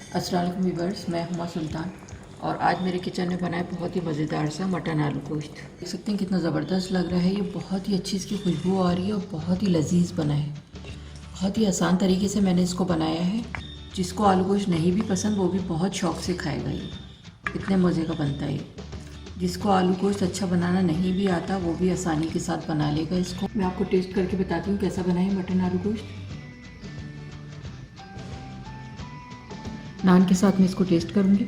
अस्सलाम वालेकुम व्यूअर्स, मैं हुमा सुल्तान और आज मेरे किचन में बना है बहुत ही मज़ेदार सा मटन आलू गोश्त। देख सकते हैं कितना ज़बरदस्त लग रहा है। ये बहुत ही अच्छी इसकी खुशबू आ रही है और बहुत ही लजीज बना है। बहुत ही आसान तरीके से मैंने इसको बनाया है। जिसको आलू गोश्त नहीं भी पसंद वो भी बहुत शौक़ से खाएगा। ये इतने मज़े का बनता है। जिसको आलू गोश्त अच्छा बनाना नहीं भी आता वो भी आसानी के साथ बना लेगा इसको। मैं आपको टेस्ट करके बताती हूँ कैसा बना है मटन आलू गोश्त। नान के साथ में इसको टेस्ट करूँगी।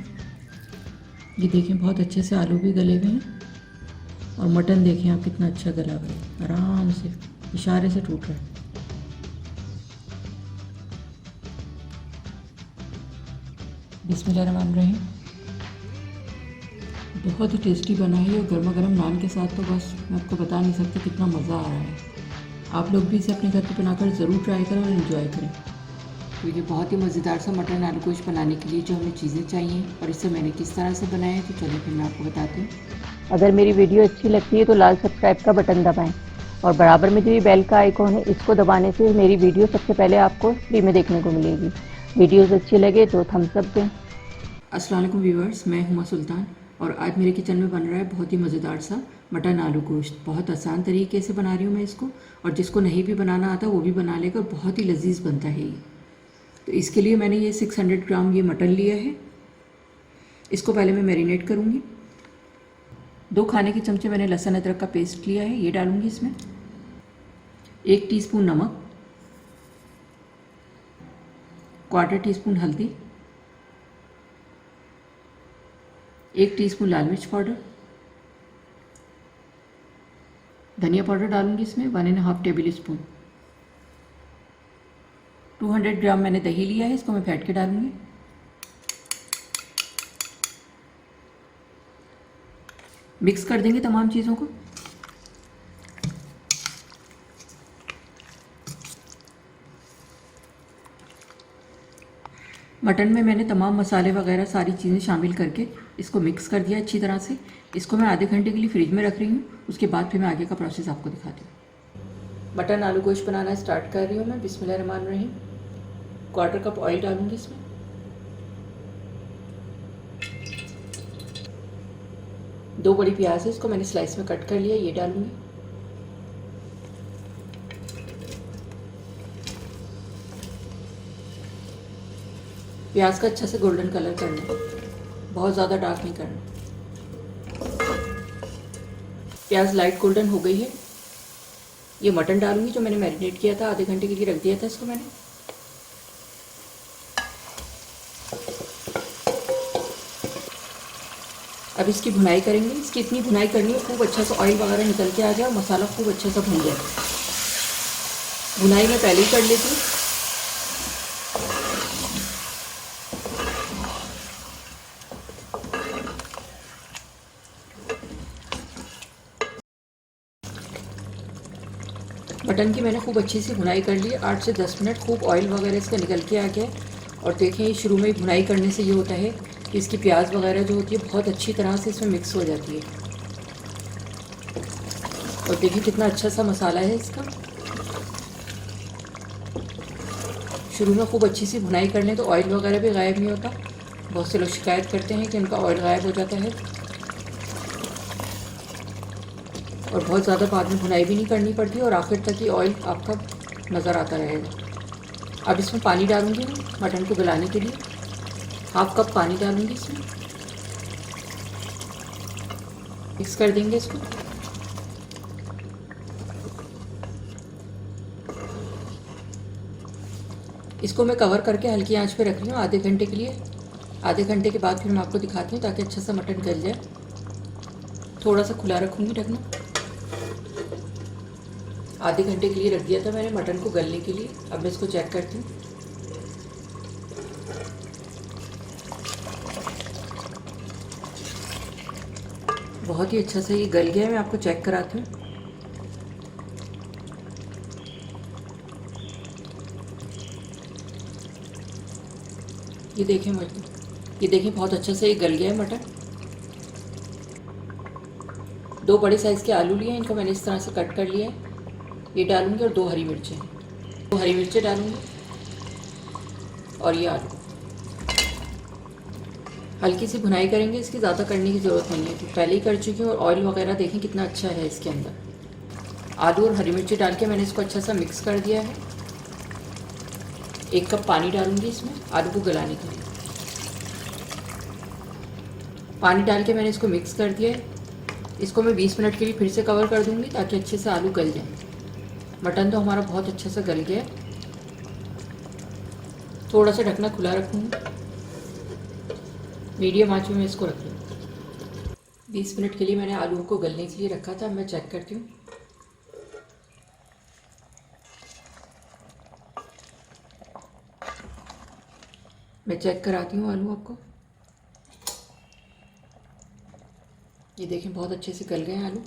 ये देखें बहुत अच्छे से आलू भी गले हुए हैं और मटन देखें आप कितना अच्छा गला हुआ है, आराम से इशारे से टूट रहा है। बिस्मिल्लाहिर्रहमानिर्रहीम। बहुत ही टेस्टी बना है और गर्मा गर्म नान के साथ तो बस मैं आपको बता नहीं सकती कितना मज़ा आ रहा है। आप लोग भी इसे अपने घर पर बनाकर ज़रूर ट्राई करें और इन्जॉय करें। तो ये बहुत ही मज़ेदार सा मटन आलू गोश्त बनाने के लिए जो हमें चीज़ें चाहिए और इसे मैंने किस तरह से बनाया है, तो चलिए फिर मैं आपको बताती हूँ। अगर मेरी वीडियो अच्छी लगती है तो लाल सब्सक्राइब का बटन दबाएं और बराबर में जो ये बेल का आइकॉन है इसको दबाने से मेरी वीडियो सबसे पहले आपको फ्री में देखने को मिलेगी। वीडियोस अच्छी लगे तो थम्स अप दें। अस्सलाम वालेकुम व्यूअर्स, मैं हुमा सुल्तान और आज मेरे किचन में बन रहा है बहुत ही मज़ेदार सा मटन आलू गोश्त। बहुत आसान तरीके से बना रही हूँ मैं इसको और जिसको नहीं भी बनाना आता वो भी बना लेगा। बहुत ही लजीज बनता है ये। तो इसके लिए मैंने ये 600 ग्राम ये मटन लिया है। इसको पहले मैं मैरिनेट करूँगी। 2 खाने के चमचे मैंने लहसुन अदरक का पेस्ट लिया है, ये डालूँगी इसमें। 1 टीस्पून नमक, 1/4 टीस्पून हल्दी, 1 टीस्पून लाल मिर्च पाउडर, धनिया पाउडर डालूँगी इसमें 1.5 टेबल स्पून। 200 ग्राम मैंने दही लिया है, इसको मैं फेंट के डालूँगी। मिक्स कर देंगे तमाम चीज़ों को। मटन में मैंने तमाम मसाले वगैरह सारी चीज़ें शामिल करके इसको मिक्स कर दिया अच्छी तरह से। इसको मैं आधे घंटे के लिए फ्रिज में रख रही हूँ। उसके बाद फिर मैं आगे का प्रोसेस आपको दिखाती हूँ। मटन आलू गोश्त बनाना स्टार्ट कर रही हूँ मैं। बिस्मिल्लाहिर्रहमानिर्रहीम। 1/4 कप ऑयल डालूँगी इसमें। दो बड़ी प्याज है, इसको मैंने स्लाइस में कट कर लिया, ये डालूँगी। प्याज का अच्छा से गोल्डन कलर करना है, बहुत ज़्यादा डार्क नहीं करना। प्याज लाइट गोल्डन हो गई है। ये मटन डालूँगी जो मैंने मैरिनेट किया था, आधे घंटे के लिए रख दिया था इसको मैंने। अब इसकी भुनाई करेंगे। इसकी इतनी भुनाई करनी है खूब अच्छा सा ऑयल वगैरह निकल के आ जाए और मसाला खूब अच्छे से भुन जाए। भुनाई मैं पहले ही कर लेती हूँ। मटन की मैंने खूब अच्छी सी भुनाई कर ली। 8 से 10 मिनट खूब ऑयल वगैरह इसका निकल के आ गया। और देखें शुरू में ही भुनाई करने से ये होता है कि इसकी प्याज वगैरह जो होती है बहुत अच्छी तरह से इसमें मिक्स हो जाती है। और देखिए कितना अच्छा सा मसाला है इसका। शुरू में खूब अच्छी सी भुनाई कर लें तो ऑयल वगैरह भी गायब नहीं होता। बहुत से लोग शिकायत करते हैं कि उनका ऑयल गायब हो जाता है और बहुत ज़्यादा बाद में भुनाई भी नहीं करनी पड़ती और आखिर तक ये ऑयल आपका नज़र आता रहेगा। अब इसमें पानी डालूँगी मैं मटन को गलाने के लिए। 1/2 कप पानी डालूँगी इसमें। मिक्स कर देंगे इसको। इसको मैं कवर करके हल्की आंच पे रख रही हूँ आधे घंटे के लिए। आधे घंटे के बाद फिर मैं आपको दिखाती हूँ ताकि अच्छा सा मटन गल जाए। थोड़ा सा खुला रखूँगी ढकना। आधे घंटे के लिए रख दिया था मैंने मटन को गलने के लिए। अब मैं इसको चेक करती हूँ। बहुत ही अच्छा से ये गल गया है। मैं आपको चेक कराती हूँ। ये देखें मटन, ये देखें बहुत अच्छा से ये गल गया है मटन। 2 बड़े साइज़ के आलू लिए हैं, इनको मैंने इस तरह से कट कर लिया है। ये डालूंगी और 2 हरी मिर्चें, 2 हरी मिर्चें डालूंगी और ये आलू। हल्की सी भुनाई करेंगे, इसकी ज़्यादा करने की ज़रूरत नहीं है, तो पहले ही कर चुकी हूँ। और ऑयल वगैरह देखें कितना अच्छा है इसके अंदर। आलू और हरी मिर्ची डाल के मैंने इसको अच्छा सा मिक्स कर दिया है। 1 कप पानी डालूंगी इसमें आलू को गलाने के लिए। पानी डाल के मैंने इसको मिक्स कर दिया है। इसको मैं 20 मिनट के लिए फिर से कवर कर दूंगी ताकि अच्छे से आलू गल जाए। मटन तो हमारा बहुत अच्छे से गल गया है। थोड़ा सा ढकना खुला रखूँगी, मीडियम आंच में मैं इसको रख लूँगी। 20 मिनट के लिए मैंने आलू को गलने के लिए रखा था। मैं चेक करती हूँ। मैं चेक कराती हूँ आलू आपको। ये देखें बहुत अच्छे से गल गए हैं आलू।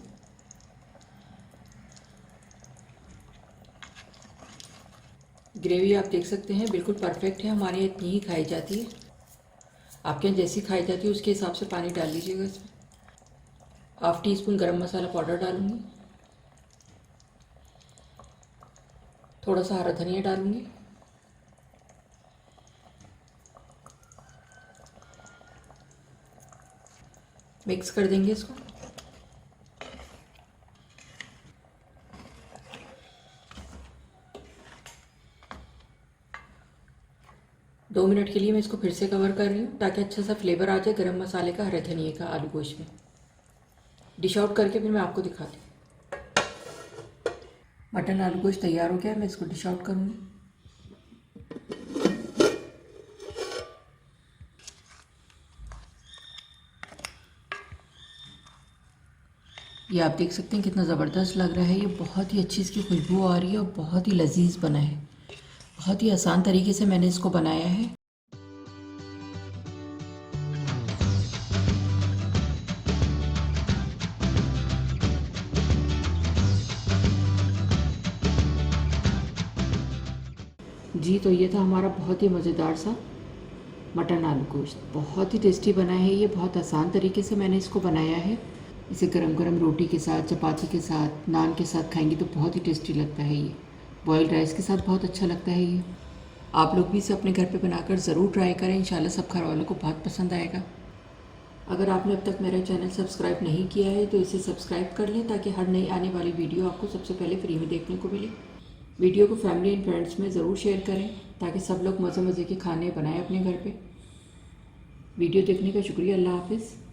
ग्रेवी आप देख सकते हैं बिल्कुल परफेक्ट है। हमारे यहाँ इतनी ही खाई जाती है, आपके यहाँ जैसी खाई जाती है उसके हिसाब से पानी डाल लीजिएगा। इसमें 1/2 टीस्पून गरम मसाला पाउडर डालूंगी, थोड़ा सा हरा धनिया डालूंगी, मिक्स कर देंगे इसको। दो मिनट के लिए मैं इसको फिर से कवर कर रही हूँ ताकि अच्छा सा फ्लेवर आ जाए गरम मसाले का, हरे धनिए का आलू गोश्त में। डिश आउट करके फिर मैं आपको दिखाती हूँ। मटन आलू गोश्त तैयार हो गया है। मैं इसको डिश आउट करूँगी। ये आप देख सकते हैं कितना ज़बरदस्त लग रहा है। ये बहुत ही अच्छी इसकी खुशबू आ रही है और बहुत ही लजीज बना है। बहुत ही आसान तरीके से मैंने इसको बनाया है। जी तो ये था हमारा बहुत ही मज़ेदार सा मटन आलू गोश्त। बहुत ही टेस्टी बना है ये। बहुत आसान तरीके से मैंने इसको बनाया है। इसे गरम गरम रोटी के साथ, चपाती के साथ, नान के साथ खाएंगे तो बहुत ही टेस्टी लगता है ये। बॉइल्ड राइस के साथ बहुत अच्छा लगता है ये। आप लोग भी इसे अपने घर पे बनाकर ज़रूर ट्राई करें। इंशाल्लाह सब घर वालों को बहुत पसंद आएगा। अगर आपने अब तक मेरा चैनल सब्सक्राइब नहीं किया है तो इसे सब्सक्राइब कर लें ताकि हर नई आने वाली वीडियो आपको सबसे पहले फ्री में देखने को मिले। वीडियो को फैमिली एंड फ्रेंड्स में ज़रूर शेयर करें ताकि सब लोग मज़े मज़े के खाने बनाएं अपने घर पे। वीडियो देखने का शुक्रिया। अल्लाह हाफिज़।